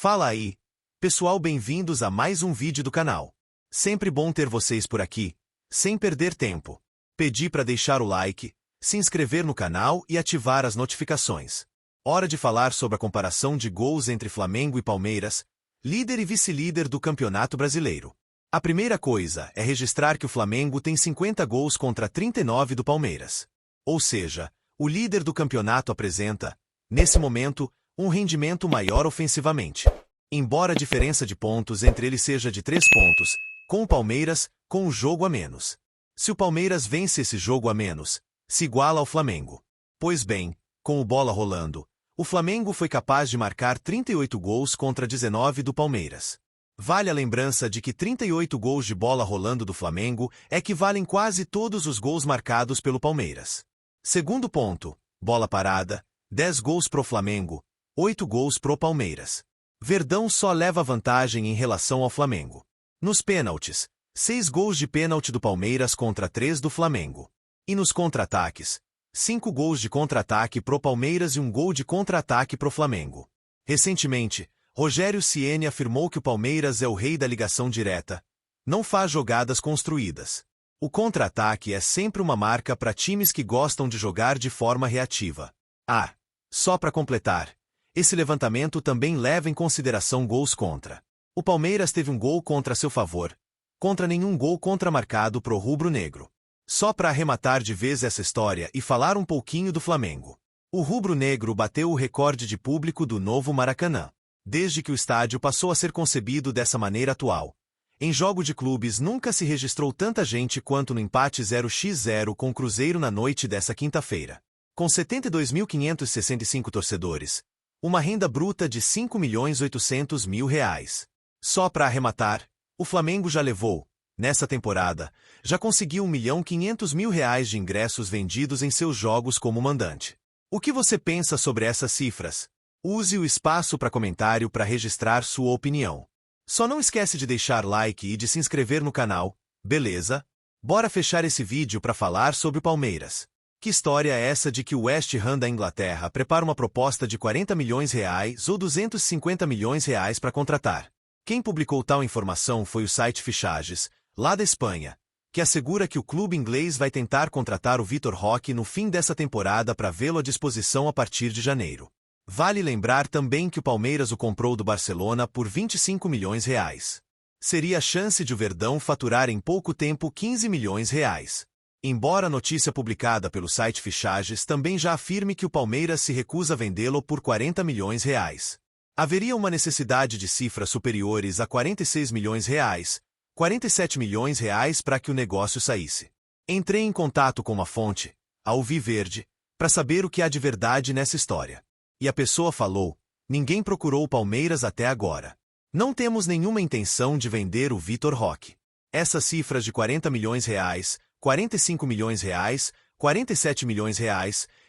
Fala aí, pessoal, bem-vindos a mais um vídeo do canal. Sempre bom ter vocês por aqui. Sem perder tempo, pedi para deixar o like, se inscrever no canal e ativar as notificações. Hora de falar sobre a comparação de gols entre Flamengo e Palmeiras, líder e vice-líder do Campeonato Brasileiro. A primeira coisa é registrar que o Flamengo tem 50 gols contra 39 do Palmeiras. Ou seja, o líder do campeonato apresenta, nesse momento, um rendimento maior ofensivamente. Embora a diferença de pontos entre eles seja de 3 pontos, com o Palmeiras, com um jogo a menos. Se o Palmeiras vence esse jogo a menos, se iguala ao Flamengo. Pois bem, com o bola rolando, o Flamengo foi capaz de marcar 38 gols contra 19 do Palmeiras. Vale a lembrança de que 38 gols de bola rolando do Flamengo equivalem quase todos os gols marcados pelo Palmeiras. Segundo ponto, bola parada, 10 gols pro Flamengo, 8 gols pro Palmeiras. Verdão só leva vantagem em relação ao Flamengo. Nos pênaltis, 6 gols de pênalti do Palmeiras contra 3 do Flamengo. E nos contra-ataques, 5 gols de contra-ataque pro Palmeiras e um gol de contra-ataque pro Flamengo. Recentemente, Rogério Ceni afirmou que o Palmeiras é o rei da ligação direta. Não faz jogadas construídas. O contra-ataque é sempre uma marca para times que gostam de jogar de forma reativa. Só para completar, esse levantamento também leva em consideração gols contra. O Palmeiras teve um gol contra a seu favor, contra nenhum gol contra-marcado pro rubro-negro. Só para arrematar de vez essa história e falar um pouquinho do Flamengo. O rubro-negro bateu o recorde de público do novo Maracanã, desde que o estádio passou a ser concebido dessa maneira atual. Em jogo de clubes nunca se registrou tanta gente quanto no empate 0x0 com o Cruzeiro na noite dessa quinta-feira. Com 72.565 torcedores, uma renda bruta de R$ 5.800.000. Só para arrematar, o Flamengo já levou, nessa temporada, já conseguiu R$ 1.500.000 de ingressos vendidos em seus jogos como mandante. O que você pensa sobre essas cifras? Use o espaço para comentário para registrar sua opinião. Só não esquece de deixar like e de se inscrever no canal, beleza? Bora fechar esse vídeo para falar sobre o Palmeiras. Que história é essa de que o West Ham da Inglaterra prepara uma proposta de R$ 40 milhões ou R$ 250 milhões para contratar? Quem publicou tal informação foi o site Fichajes, lá da Espanha, que assegura que o clube inglês vai tentar contratar o Vitor Roque no fim dessa temporada para vê-lo à disposição a partir de janeiro. Vale lembrar também que o Palmeiras o comprou do Barcelona por R$ 25 milhões. Seria a chance de o Verdão faturar em pouco tempo R$ 15 milhões. Embora a notícia publicada pelo site Fichajes também já afirme que o Palmeiras se recusa a vendê-lo por R$ 40 milhões. Haveria uma necessidade de cifras superiores a R$ 46 milhões, R$ 47 milhões para que o negócio saísse. Entrei em contato com uma fonte, a Alviverde, para saber o que há de verdade nessa história. E a pessoa falou: ninguém procurou o Palmeiras até agora. Não temos nenhuma intenção de vender o Vitor Roque. Essas cifras de R$ 40 milhões, R$ 45 milhões, R$ 47 milhões,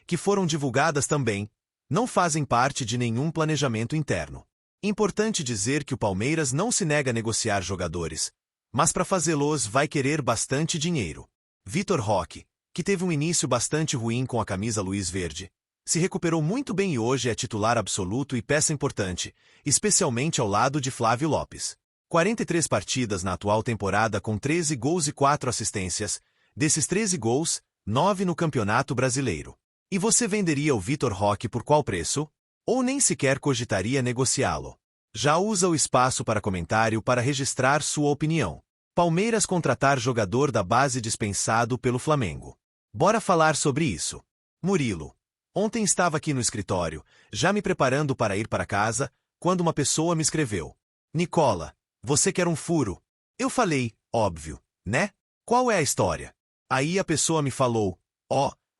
que foram divulgadas também, não fazem parte de nenhum planejamento interno. Importante dizer que o Palmeiras não se nega a negociar jogadores, mas para fazê-los vai querer bastante dinheiro. Vitor Roque, que teve um início bastante ruim com a camisa Luiz Verde, se recuperou muito bem e hoje é titular absoluto e peça importante, especialmente ao lado de Flávio Lopes. 43 partidas na atual temporada com 13 gols e 4 assistências, desses 13 gols, 9 no Campeonato Brasileiro. E você venderia o Vitor Roque por qual preço? Ou nem sequer cogitaria negociá-lo? Já usa o espaço para comentário para registrar sua opinião. Palmeiras contratar jogador da base dispensado pelo Flamengo. Bora falar sobre isso. Murilo. Ontem estava aqui no escritório, já me preparando para ir para casa, quando uma pessoa me escreveu: Nicola, você quer um furo? Eu falei: óbvio, né? Qual é a história? Aí a pessoa me falou: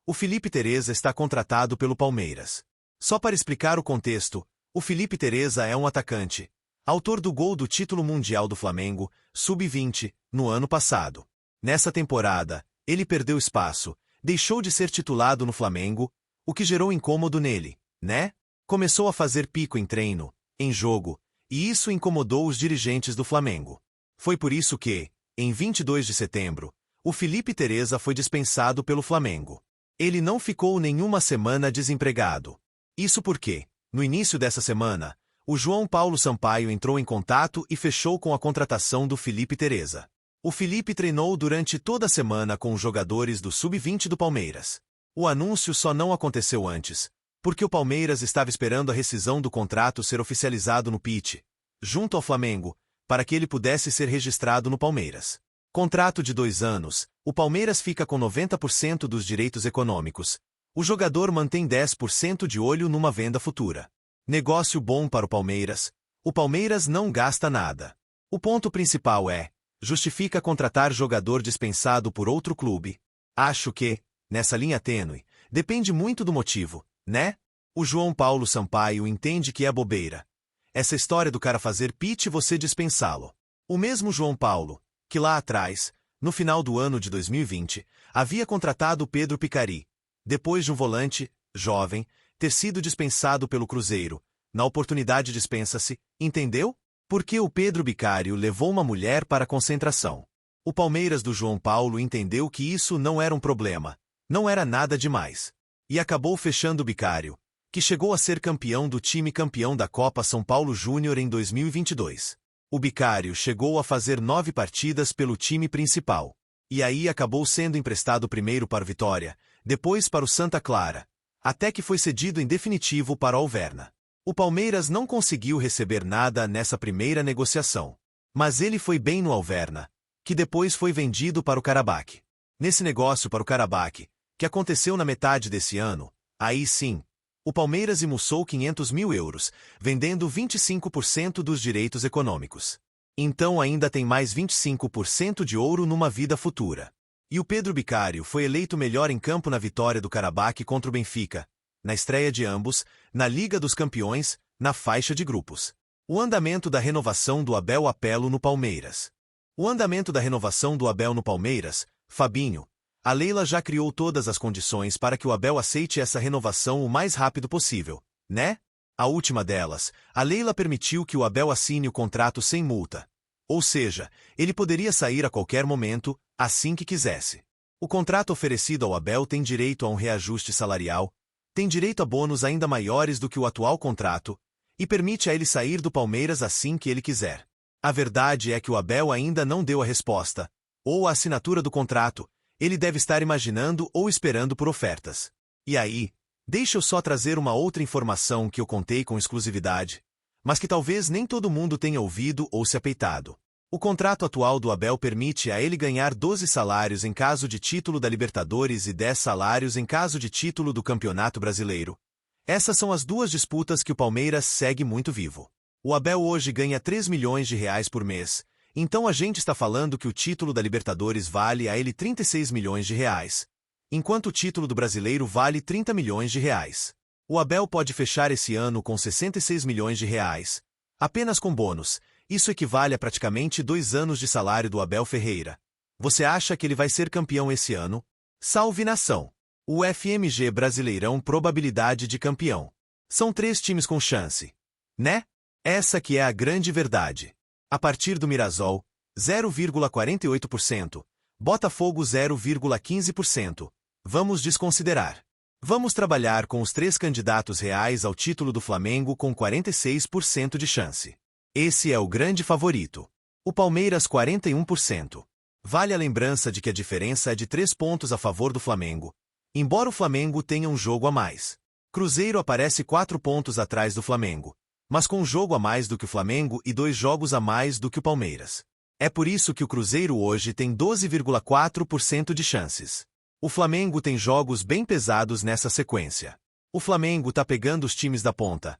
o Felipe Tereza está contratado pelo Palmeiras. Só para explicar o contexto, o Felipe Tereza é um atacante, autor do gol do título mundial do Flamengo, sub-20, no ano passado. Nessa temporada, ele perdeu espaço, deixou de ser titulado no Flamengo, o que gerou incômodo nele, né? Começou a fazer pico em treino, em jogo, e isso incomodou os dirigentes do Flamengo. Foi por isso que, em 22 de setembro, o Felipe Tereza foi dispensado pelo Flamengo. Ele não ficou nenhuma semana desempregado. Isso porque, no início dessa semana, o João Paulo Sampaio entrou em contato e fechou com a contratação do Felipe Teresa. O Felipe treinou durante toda a semana com os jogadores do Sub-20 do Palmeiras. O anúncio só não aconteceu antes, porque o Palmeiras estava esperando a rescisão do contrato ser oficializado no PIT, junto ao Flamengo, para que ele pudesse ser registrado no Palmeiras. Contrato de 2 anos, o Palmeiras fica com 90% dos direitos econômicos. O jogador mantém 10% de olho numa venda futura. Negócio bom para o Palmeiras não gasta nada. O ponto principal é: justifica contratar jogador dispensado por outro clube? Acho que, nessa linha tênue, depende muito do motivo, né? O João Paulo Sampaio entende que é bobeira. Essa história do cara fazer pitch e você dispensá-lo. O mesmo João Paulo, que lá atrás, no final do ano de 2020, havia contratado Pedro Picari, depois de um volante, jovem, ter sido dispensado pelo Cruzeiro. Na oportunidade dispensa-se, entendeu? Porque o Pedro Bicário levou uma mulher para a concentração. O Palmeiras do João Paulo entendeu que isso não era um problema, não era nada demais. E acabou fechando o Bicário, que chegou a ser campeão do time campeão da Copa São Paulo Júnior em 2022. O Bicário chegou a fazer 9 partidas pelo time principal. E aí acabou sendo emprestado primeiro para o Vitória, depois para o Santa Clara, até que foi cedido em definitivo para o Alverna. O Palmeiras não conseguiu receber nada nessa primeira negociação. Mas ele foi bem no Alverna, que depois foi vendido para o Karabakh. Nesse negócio para o Karabakh, que aconteceu na metade desse ano, aí sim, o Palmeiras emulsou 500 mil euros, vendendo 25% dos direitos econômicos. Então ainda tem mais 25% de ouro numa vida futura. E o Pedro Bicário foi eleito melhor em campo na vitória do Karabakh contra o Benfica, na estreia de ambos, na Liga dos Campeões, na faixa de grupos. O andamento da renovação do Abel Apelo no Palmeiras. O andamento da renovação do Abel no Palmeiras, Fabinho. A Leila já criou todas as condições para que o Abel aceite essa renovação o mais rápido possível, né? A última delas, a Leila permitiu que o Abel assine o contrato sem multa. Ou seja, ele poderia sair a qualquer momento, assim que quisesse. O contrato oferecido ao Abel tem direito a um reajuste salarial, tem direito a bônus ainda maiores do que o atual contrato, e permite a ele sair do Palmeiras assim que ele quiser. A verdade é que o Abel ainda não deu a resposta, ou a assinatura do contrato. Ele deve estar imaginando ou esperando por ofertas. E aí, deixa eu só trazer uma outra informação que eu contei com exclusividade, mas que talvez nem todo mundo tenha ouvido ou se apeitado. O contrato atual do Abel permite a ele ganhar 12 salários em caso de título da Libertadores e 10 salários em caso de título do Campeonato Brasileiro. Essas são as duas disputas que o Palmeiras segue muito vivo. O Abel hoje ganha 3 milhões de reais por mês, então a gente está falando que o título da Libertadores vale a ele 36 milhões de reais, enquanto o título do Brasileiro vale 30 milhões de reais. O Abel pode fechar esse ano com 66 milhões de reais, apenas com bônus. Isso equivale a praticamente 2 anos de salário do Abel Ferreira. Você acha que ele vai ser campeão esse ano? Salve nação! O FMG Brasileirão probabilidade de campeão. São 3 times com chance. Né? Essa que é a grande verdade. A partir do Mirassol, 0,48%. Botafogo 0,15%. Vamos desconsiderar. Vamos trabalhar com os 3 candidatos reais ao título do Flamengo com 46% de chance. Esse é o grande favorito. O Palmeiras 41%. Vale a lembrança de que a diferença é de 3 pontos a favor do Flamengo, embora o Flamengo tenha um jogo a mais. Cruzeiro aparece 4 pontos atrás do Flamengo, mas com um jogo a mais do que o Flamengo e 2 jogos a mais do que o Palmeiras. É por isso que o Cruzeiro hoje tem 12,4% de chances. O Flamengo tem jogos bem pesados nessa sequência. O Flamengo tá pegando os times da ponta.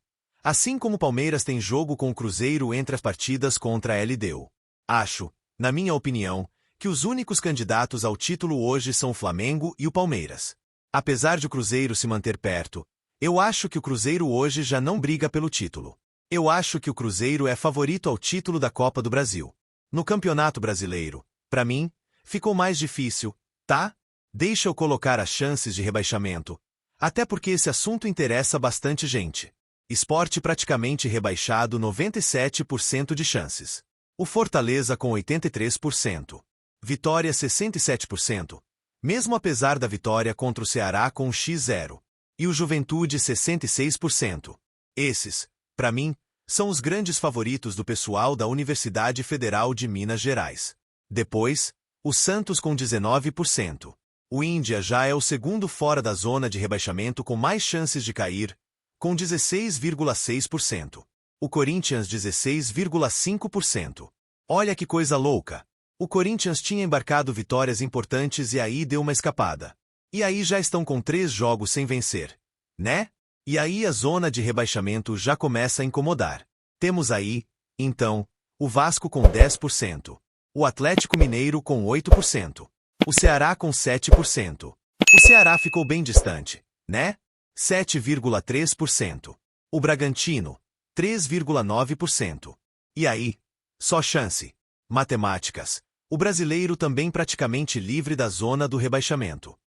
Assim como o Palmeiras tem jogo com o Cruzeiro entre as partidas contra a LDU. Acho, na minha opinião, que os únicos candidatos ao título hoje são o Flamengo e o Palmeiras. Apesar de o Cruzeiro se manter perto, eu acho que o Cruzeiro hoje já não briga pelo título. Eu acho que o Cruzeiro é favorito ao título da Copa do Brasil. No Campeonato Brasileiro, para mim, ficou mais difícil, tá? Deixa eu colocar as chances de rebaixamento. Até porque esse assunto interessa bastante gente. Sport praticamente rebaixado 97% de chances. O Fortaleza com 83%. Vitória 67%. Mesmo apesar da vitória contra o Ceará com X0. E o Juventude 66%. Esses, para mim, São os grandes favoritos do pessoal da Universidade Federal de Minas Gerais. Depois, o Santos com 19%. O Índia já é o segundo fora da zona de rebaixamento com mais chances de cair, com 16,6%. O Corinthians 16,5%. Olha que coisa louca! O Corinthians tinha embarcado vitórias importantes e aí deu uma escapada. E aí já estão com 3 jogos sem vencer, né? E aí a zona de rebaixamento já começa a incomodar. Temos aí, então, o Vasco com 10%, o Atlético Mineiro com 8%, o Ceará com 7%. O Ceará ficou bem distante, né? 7,3%. O Bragantino, 3,9%. E aí? Só chance. Matemáticas. O brasileiro também praticamente livre da zona do rebaixamento.